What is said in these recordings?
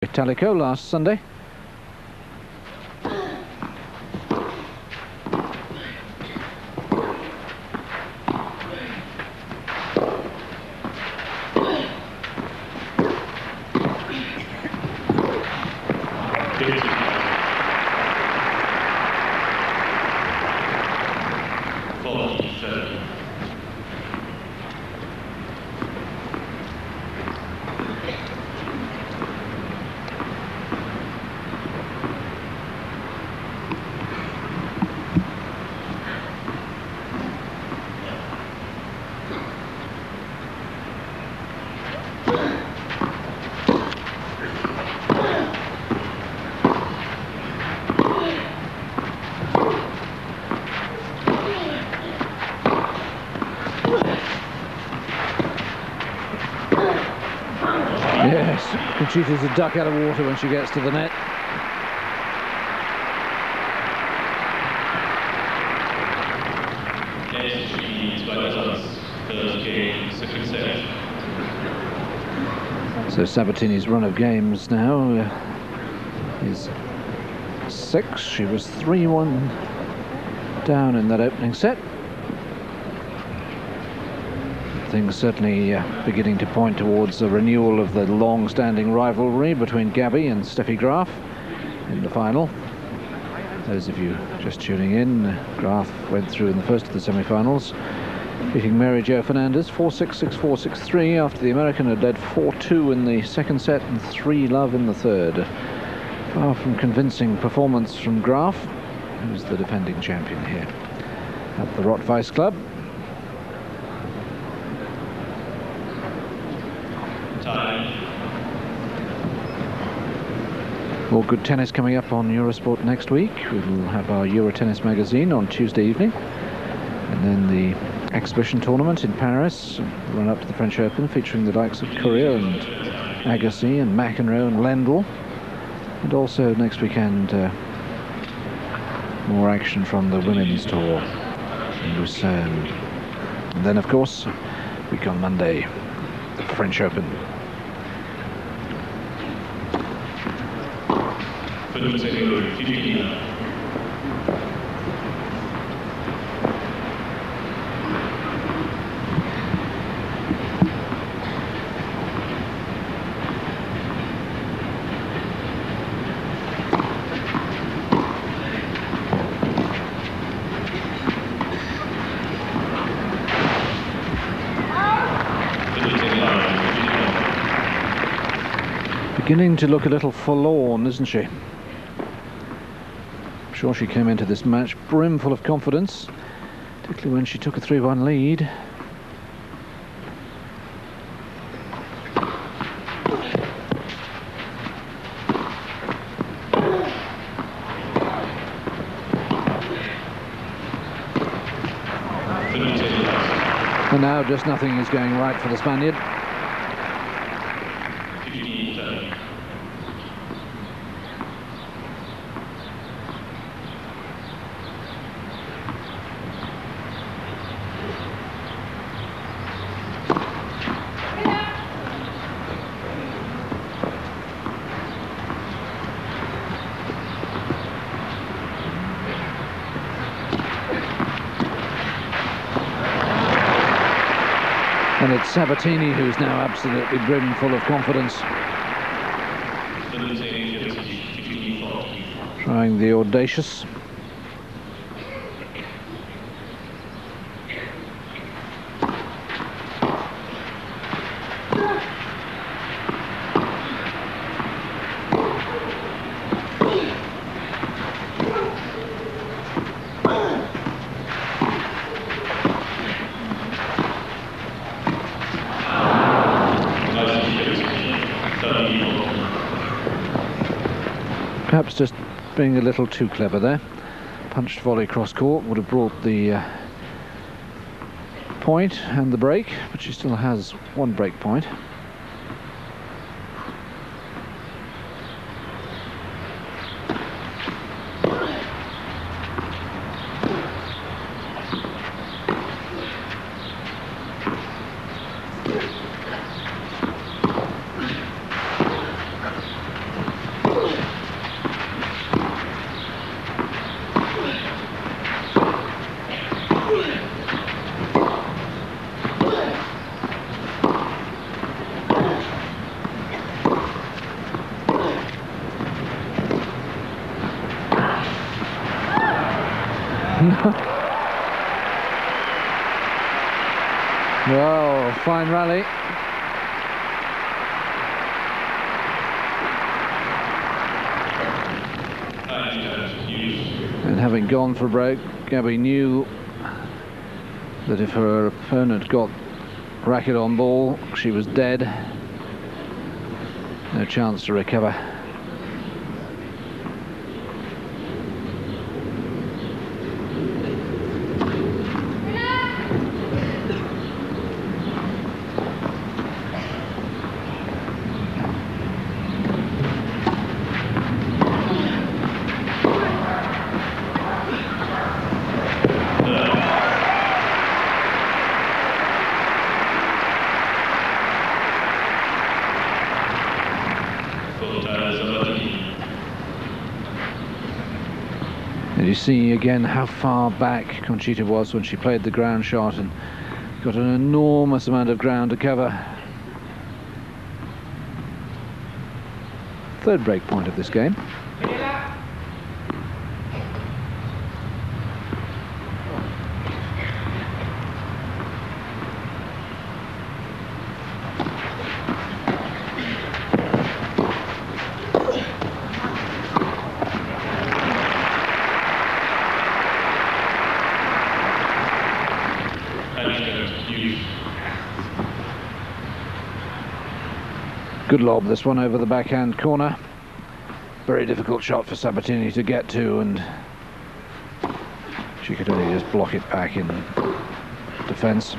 Italico last Sunday. Yes, Conchita's a duck out of water when she gets to the net. So Sabatini's run of games now is 6. She was 3-1 down in that opening set. Things certainly beginning to point towards a renewal of the long-standing rivalry between Gabby and Steffi Graf in the final. Those of you just tuning in, Graf went through in the first of the semi-finals, beating Mary Jo Fernandez 4-6, 6-4, 6-3 after the American had led 4-2 in the second set and 3-love in the third. Far from convincing performance from Graf, who's the defending champion here at the Rot-Weiss Club. More good tennis coming up on Eurosport next week. We'll have our Euro Tennis magazine on Tuesday evening, and then the exhibition tournament in Paris, run up to the French Open, featuring the likes of Courier and Agassi and McEnroe and Lendl, and also next weekend more action from the women's tour in Lucerne, and then of course week on Monday the French Open. Beginning to look a little forlorn, isn't she? I'm sure she came into this match brimful of confidence, particularly when she took a 3-1 lead. And now just nothing is going right for the Spaniard. And it's Sabatini who's now absolutely brimful of confidence, trying the audacious. Perhaps just being a little too clever there. Punched volley cross court would have brought the point and the break, but she still has one break point. Well, fine rally. And having gone for a break, Gabby knew that if her opponent got racket on ball, she was dead. No chance to recover. And you see again how far back Conchita was when she played the ground shot and got an enormous amount of ground to cover. Third break point of this game. Good lob, this one over the backhand corner. Very difficult shot for Sabatini to get to, and she could only just block it back in defence.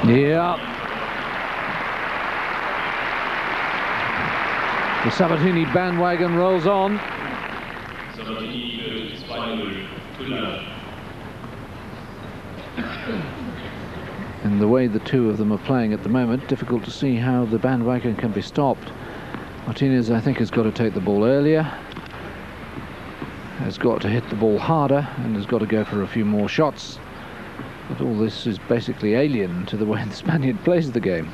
Yeah. The Sabatini bandwagon rolls on. And the way the two of them are playing at the moment, difficult to see how the bandwagon can be stopped. Martinez, I think, has got to take the ball earlier, has got to hit the ball harder, and has got to go for a few more shots. But all this is basically alien to the way the Spaniard plays the game.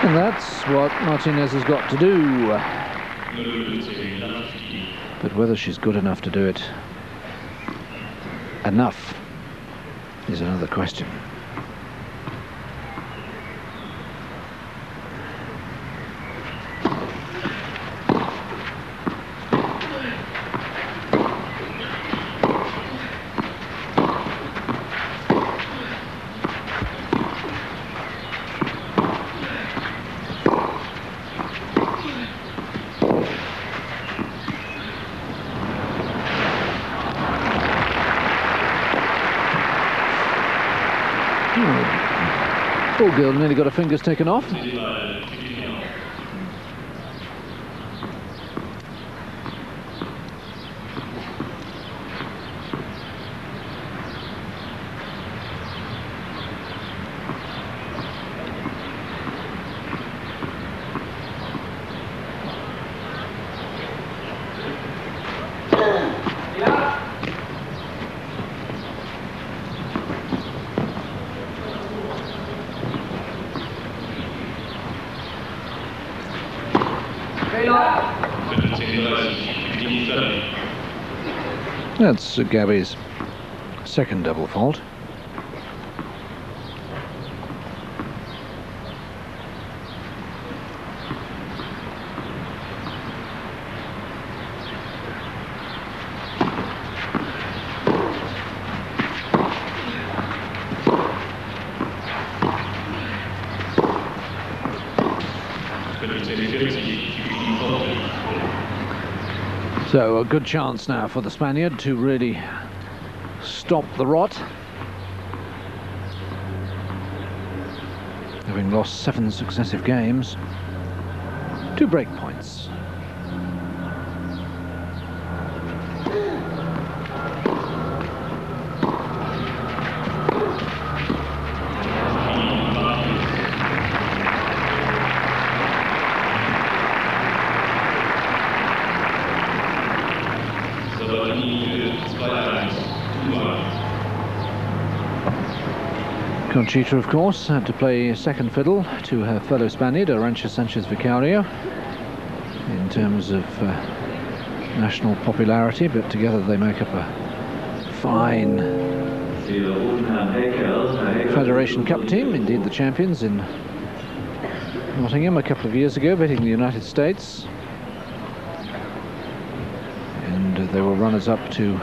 And that's what Martinez has got to do. But whether she's good enough to do it enough is another question. Poor girl nearly got her fingers taken off. That's Gabby's second double fault. So a good chance now for the Spaniard to really stop the rot, having lost 7 successive games. 2 break points. Conchita, of course, had to play second fiddle to her fellow Spaniard, Arantxa Sanchez Vicario, in terms of national popularity, but together they make up a fine Federation Cup team, indeed the champions in Nottingham a couple of years ago, beating the United States. And they were runners-up to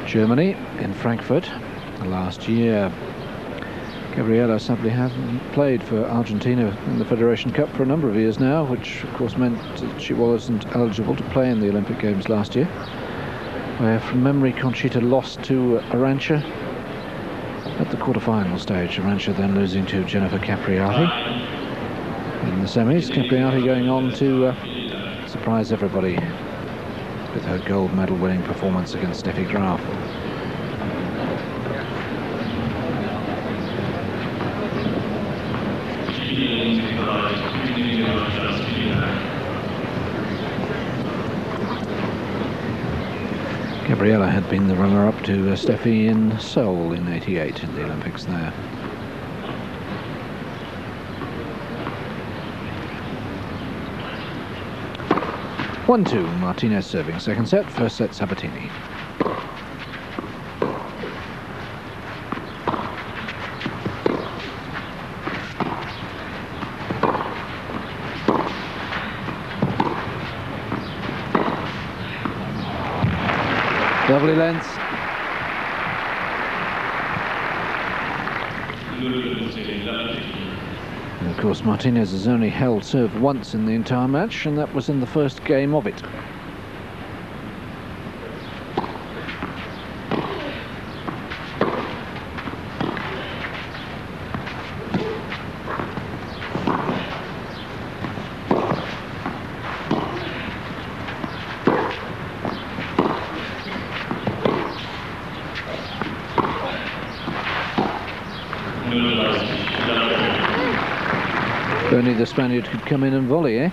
Germany in Frankfurt last year. Gabriela Sabatini hasn't played for Argentina in the Federation Cup for a number of years now, which of course meant that she wasn't eligible to play in the Olympic Games last year, where from memory Conchita lost to Arantxa at the quarter-final stage. Arantxa then losing to Jennifer Capriati in the semis. Capriati going on to surprise everybody with her gold medal winning performance against Steffi Graf. Gabriela had been the runner-up to Steffi in Seoul in '88 in the Olympics there. One-two, Martinez serving second set, first set Sabatini. Lovely length. And of course Martinez has only held serve once in the entire match, and that was in the first game of it. Only the Spaniard could come in and volley, eh?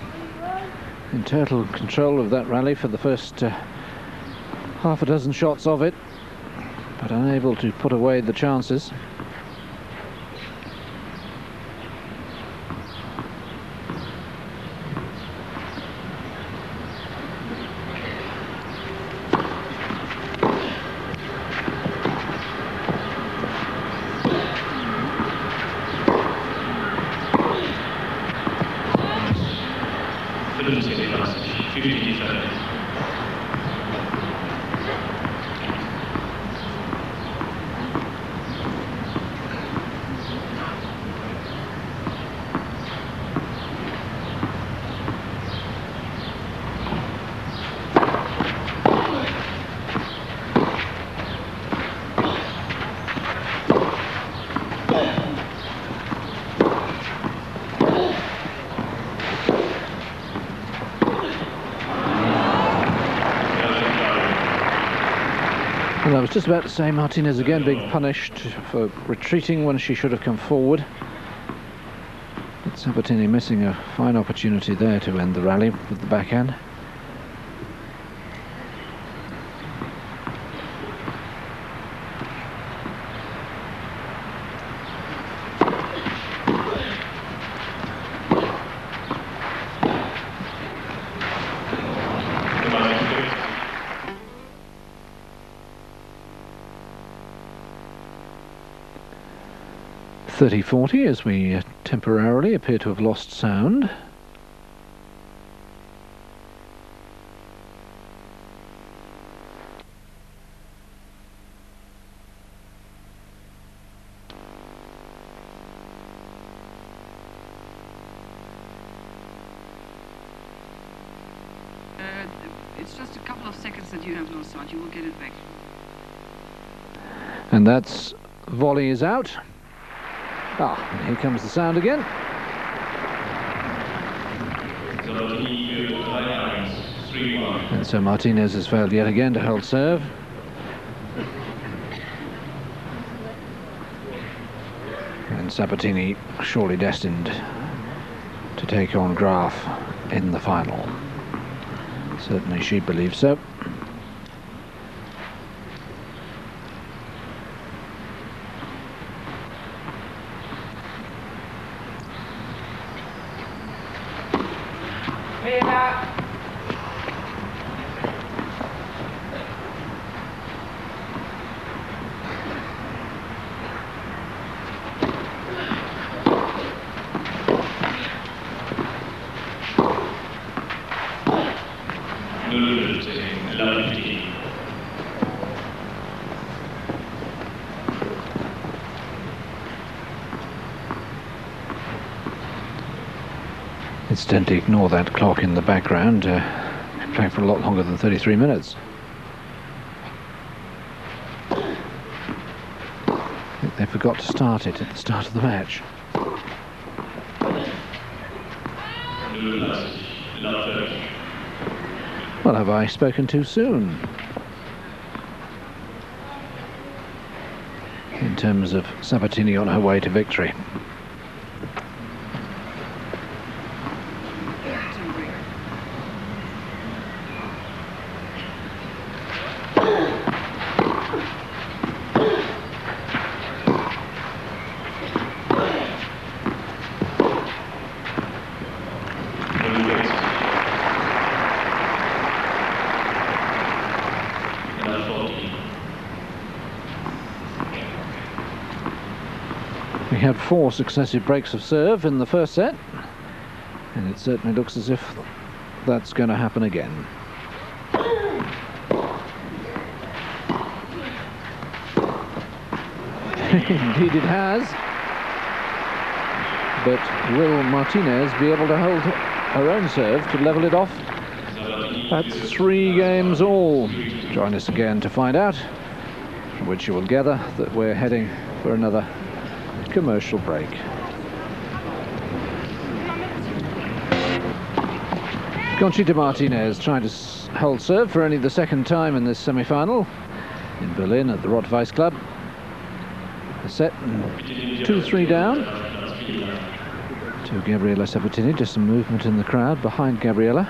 In total control of that rally for the first half a dozen shots of it, but unable to put away the chances. Well, I was just about to say Martinez again being punished for retreating when she should have come forward. But Sabatini missing a fine opportunity there to end the rally with the backhand. 30-40 as we temporarily appear to have lost sound. It's just a couple of seconds that you have lost sound. You will get it back. And that's volley is out. And here comes the sound again. And so Martinez has failed yet again to hold serve. And Sabatini surely destined to take on Graf in the final. Certainly she believes so. Incidentally, ignore that clock in the background. Playing for a lot longer than 33 minutes. I think they forgot to start it at the start of the match. Well, have I spoken too soon? In terms of Sabatini on her way to victory. We had 4 successive breaks of serve in the first set, and it certainly looks as if that's going to happen again. Indeed it has. But will Martinez be able to hold her own serve to level it off? That's 3 games all. Join us again to find out, from which you will gather that we're heading for another commercial break. Conchita Martinez trying to hold serve for only the 2nd time in this semi-final in Berlin at the Rot-Weiss Club. A set 2-3 down to Gabriela Sabatini. Just some movement in the crowd behind Gabriela.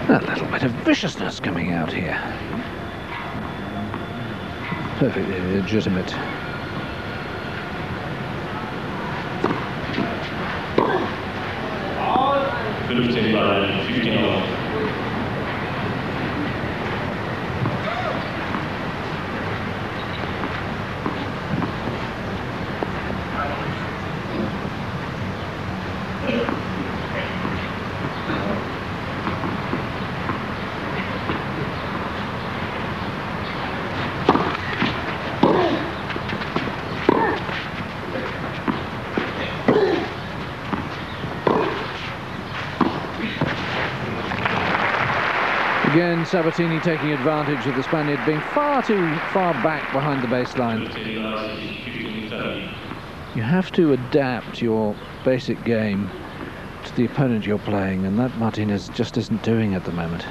A little bit of viciousness coming out here. Perfectly legitimate. Again, Sabatini taking advantage of the Spaniard being far too far back behind the baseline. You have to adapt your basic game to the opponent you're playing, and that Martinez just isn't doing at the moment.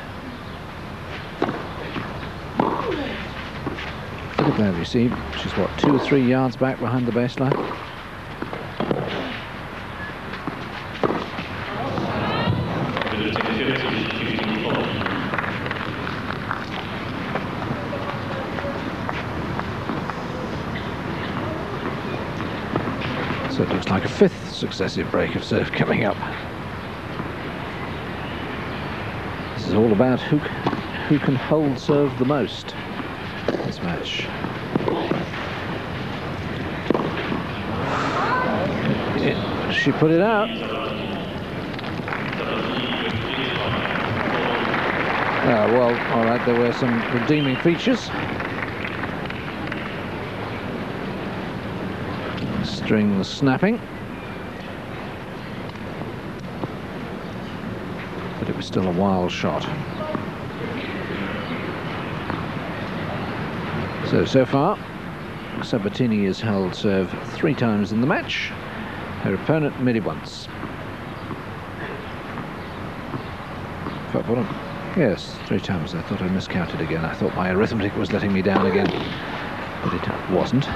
Look at that, you see, she's what, 2 or 3 yards back behind the baseline? successive break of serve coming up. This is all about who can hold serve the most this match. She put it out. Well, all right, there were some redeeming features. String snapping. But it was still a wild shot. So far, Sabatini has held serve 3 times in the match. Her opponent merely once. Yes, 3 times. I thought I miscounted again. I thought my arithmetic was letting me down again, but it wasn't.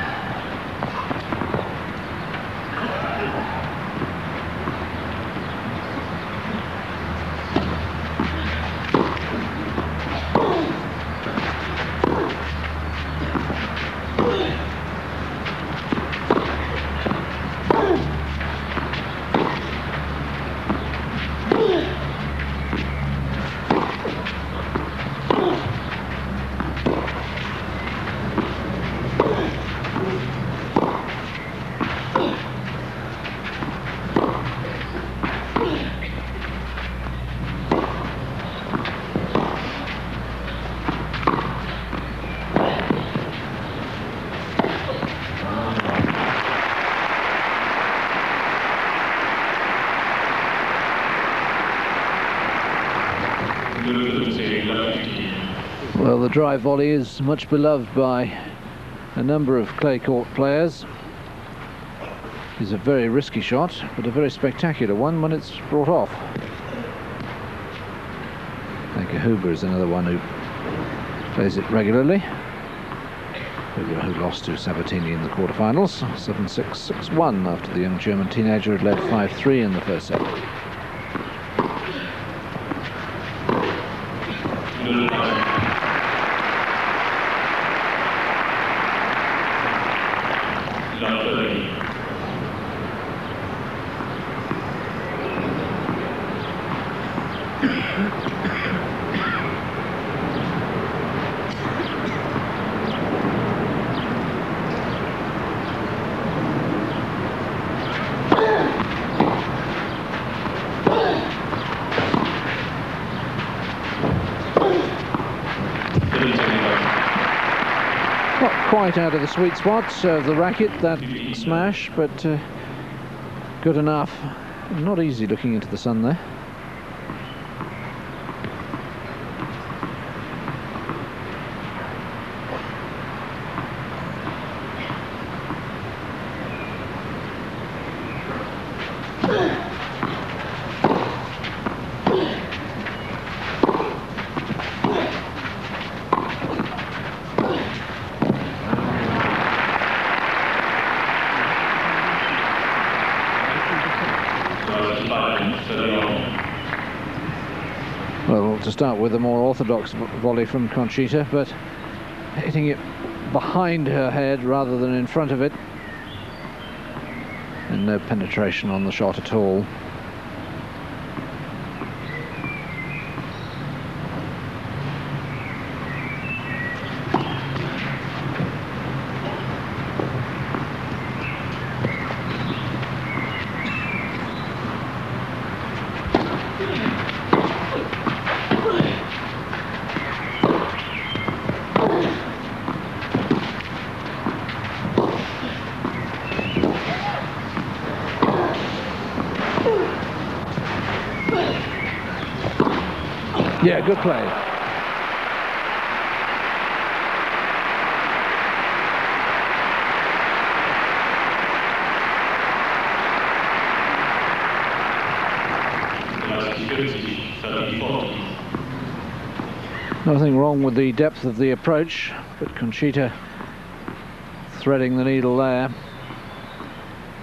Well, the drive volley is much beloved by a number of clay court players. It's a very risky shot, but a very spectacular one when it's brought off. Huber is another one who plays it regularly. Huber, who lost to Sabatini in the quarterfinals, 7-6, 6-1 after the young German teenager had led 5-3 in the first set. Quite out of the sweet spot of the racket, that smash, but good enough. Not easy looking into the sun there. Well, to start with, a more orthodox volley from Conchita, but hitting it behind her head rather than in front of it, and no penetration on the shot at all. Yeah, good play. Nothing wrong with the depth of the approach, but Conchita threading the needle there.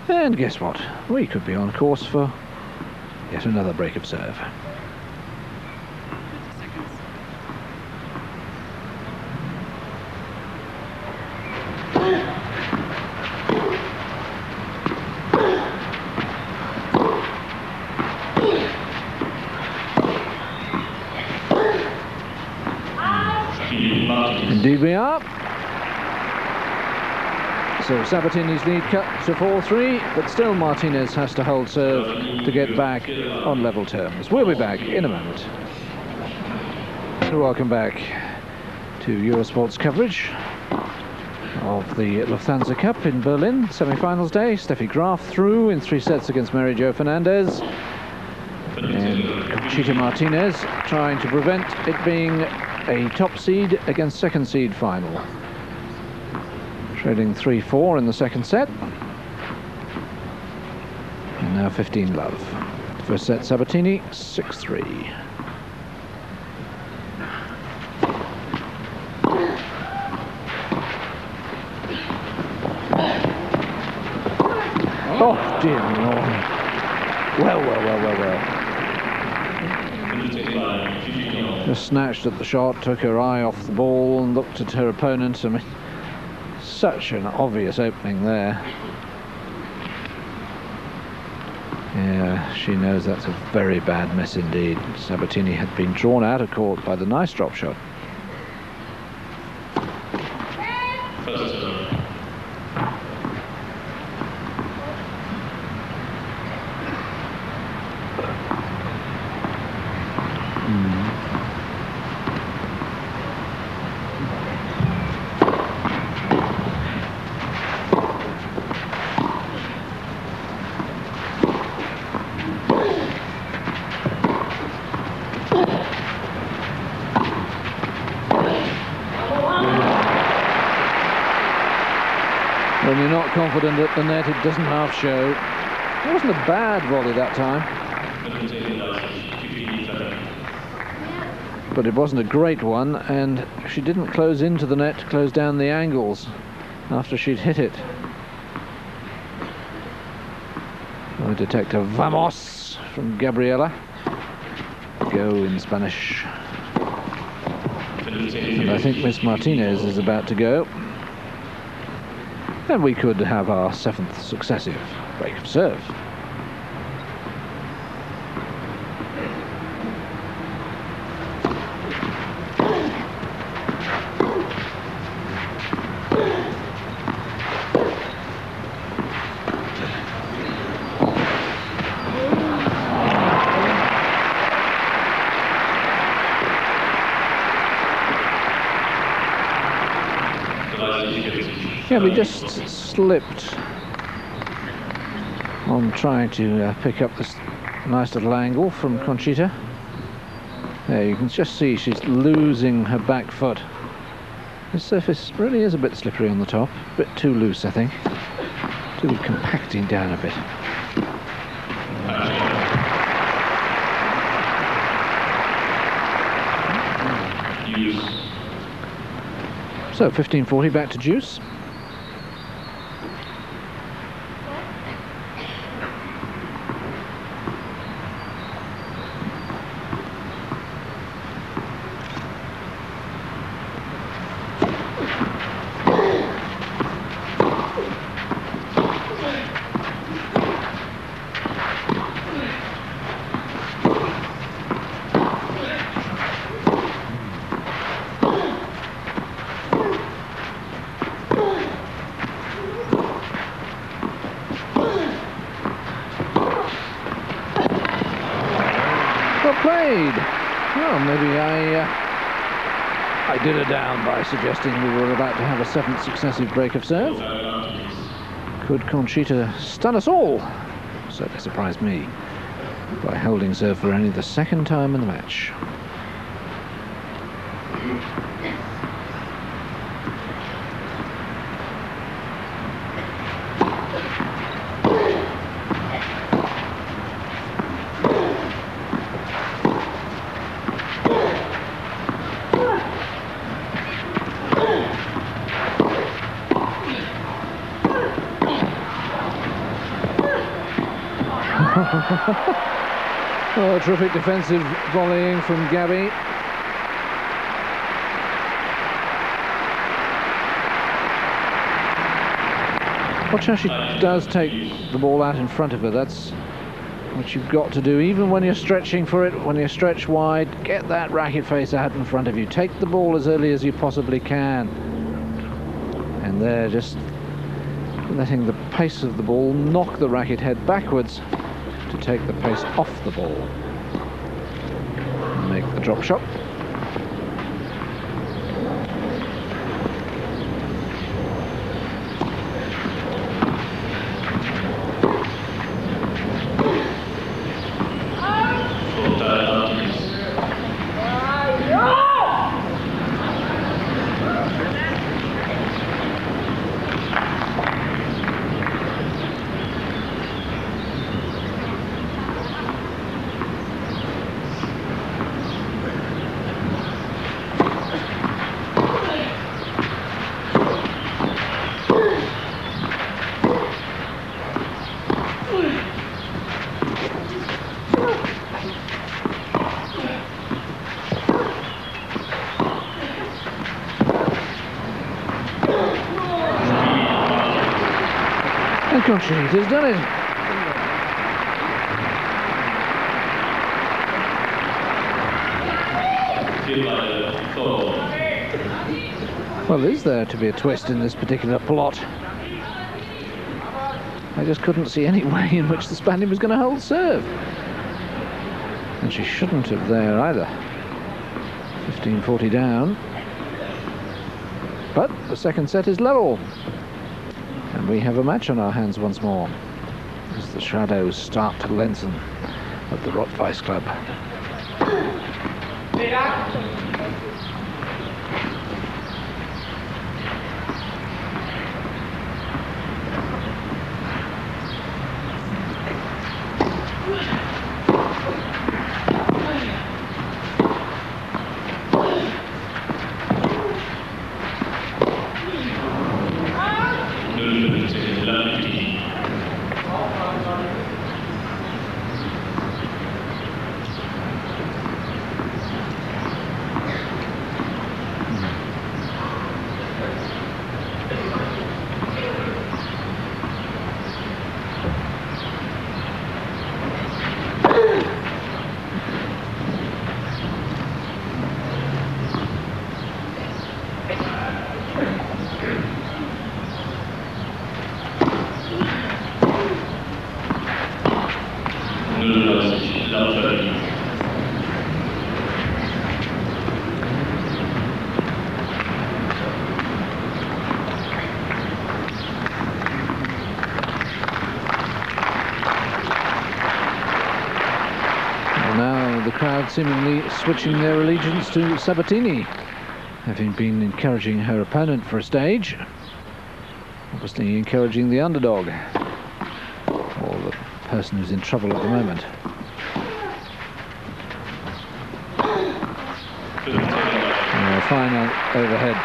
And guess what? We could be on course for yet another break of serve. we are. So Sabatini's lead cut to 4-3, but still Martinez has to hold serve to get back on level terms. We'll be back in a moment. Welcome back to Eurosport's coverage of the Lufthansa Cup in Berlin, semi-finals day. Steffi Graf through in 3 sets against Mary Jo Fernandez. And Conchita Martinez trying to prevent it being a top seed against second seed final. Trading 3-4 in the second set. And now 15-love. First set Sabatini, 6-3. Oh, dear Lord. Well. Just snatched at the shot, took her eye off the ball and looked at her opponent. I mean, such an obvious opening there. Yeah, she knows that's a very bad miss indeed. Sabatini had been drawn out of court by the nice drop shot. When you're not confident at the net, it doesn't half show. It wasn't a bad volley that time, but it wasn't a great one, and she didn't close into the net, close down the angles after she'd hit it. I detect a vamos from Gabriela. Go in Spanish. And I think Miss Martinez is about to go. And we could have our 7th successive break of serve. Yeah, we just slipped on trying to pick up this nice little angle from Conchita. There, you can just see she's losing her back foot. The surface really is a bit slippery on the top, a bit too loose, I think. Too compacting down a bit. So 15-40 back to Juice. Played. Well, maybe I did her down by suggesting we were about to have a 7th successive break of serve. Could Conchita stun us all? Certainly surprised me by holding serve for only the 2nd time in the match. Oh, terrific defensive volleying from Gabby. Watch how she does take the ball out in front of her. That's which you've got to do even when you're stretching for it. When you're stretched wide, get that racket face out in front of you. Take the ball as early as you possibly can. And there, just letting the pace of the ball knock the racket head backwards to take the pace off the ball. And make the drop shot. And Conchita's done it. Well, is there to be a twist in this particular plot? I just couldn't see any way in which the Spaniard was going to hold serve. And she shouldn't have there either. 15-40 down. But the second set is level. And we have a match on our hands once more, as the shadows start to lengthen at the Rot-Weiss Club. Seemingly switching their allegiance to Sabatini, having been encouraging her opponent for a stage, obviously encouraging the underdog, or the person who's in trouble at the moment. Fine overhead.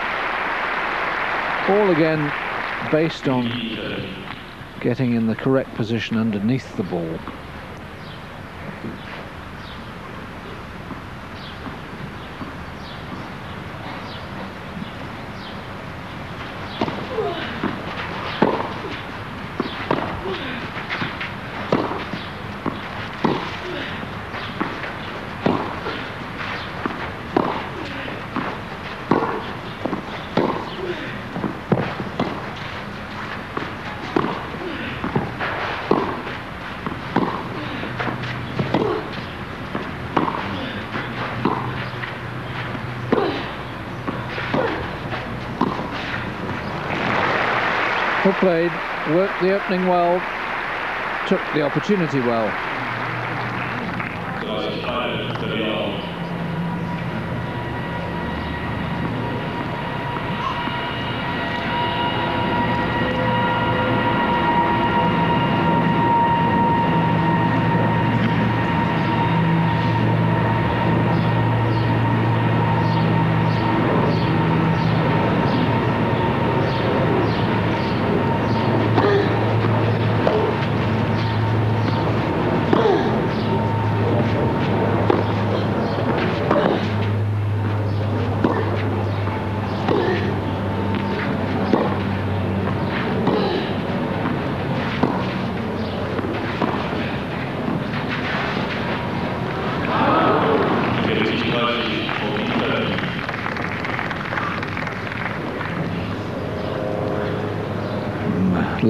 All again based on getting in the correct position underneath the ball. Well played, worked the opening well, took the opportunity well.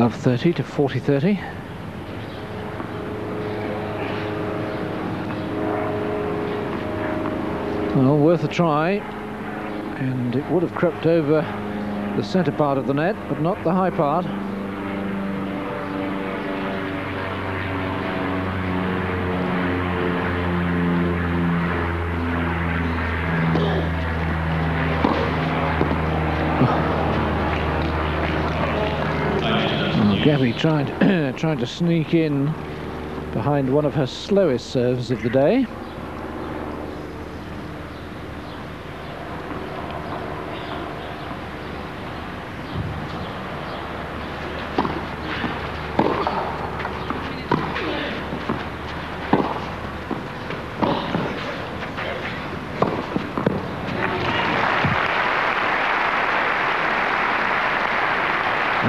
Love 30 to 40-30. Well, worth a try, and it would have crept over the centre part of the net, but not the high part. Gabby tried to sneak in behind one of her slowest serves of the day.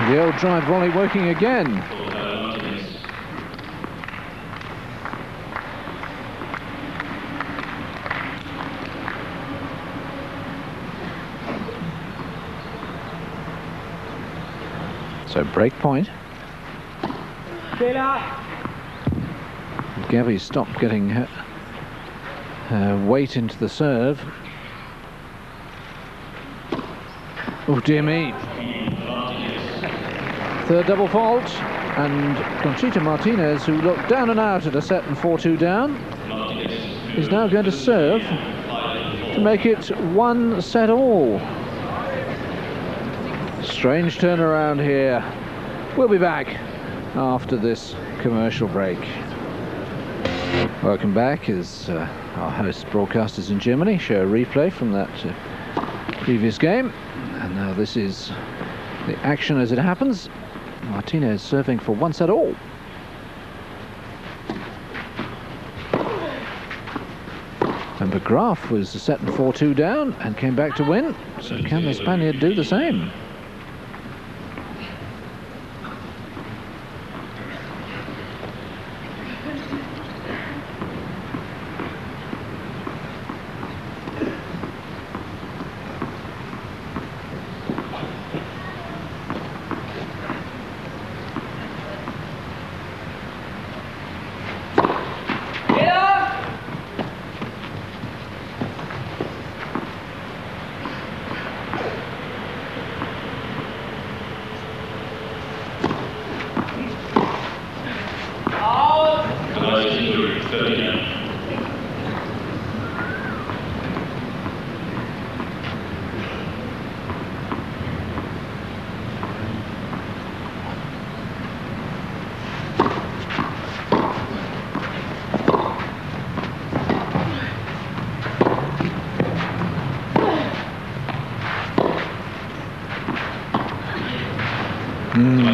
The old drive volley working again. So break point. Gabby stopped getting her weight into the serve. Oh dear me. Third double fault, and Conchita Martinez, who looked down and out at a set and 4-2 down, is now going to serve to make it 1 set all. Strange turnaround here. We'll be back after this commercial break. Welcome back as our host broadcasters in Germany show a replay from that previous game, and now this is the action as it happens. Martinez serving for 1 set all. And Graf was a set and 4-2 down and came back to win. So can the Spaniard do the same?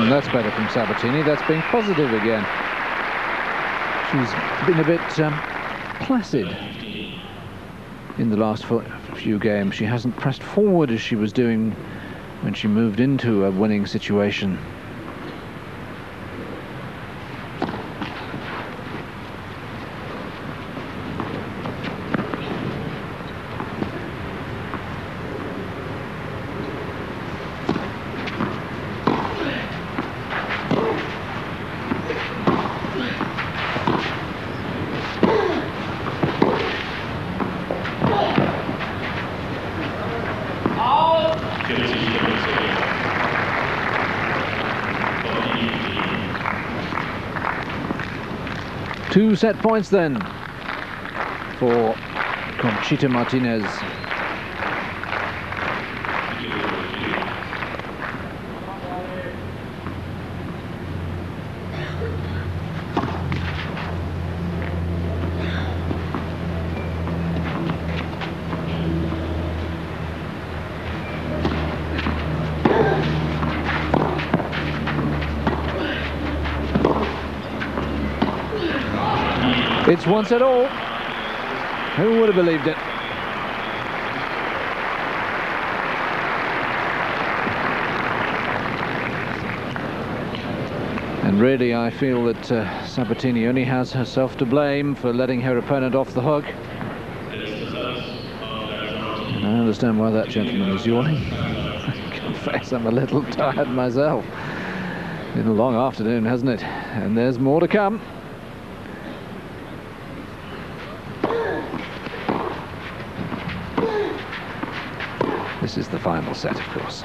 That's better from Sabatini. That's being positive again. She's been a bit placid in the last few games. She hasn't pressed forward as she was doing when she moved into a winning situation. Two set points then for Conchita Martinez. It's 1 set all. Who would have believed it? And really, I feel that Sabatini only has herself to blame for letting her opponent off the hook. And I understand why that gentleman is yawning. I confess I'm a little tired myself. Been a long afternoon, hasn't it? And there's more to come. This is the final set, of course.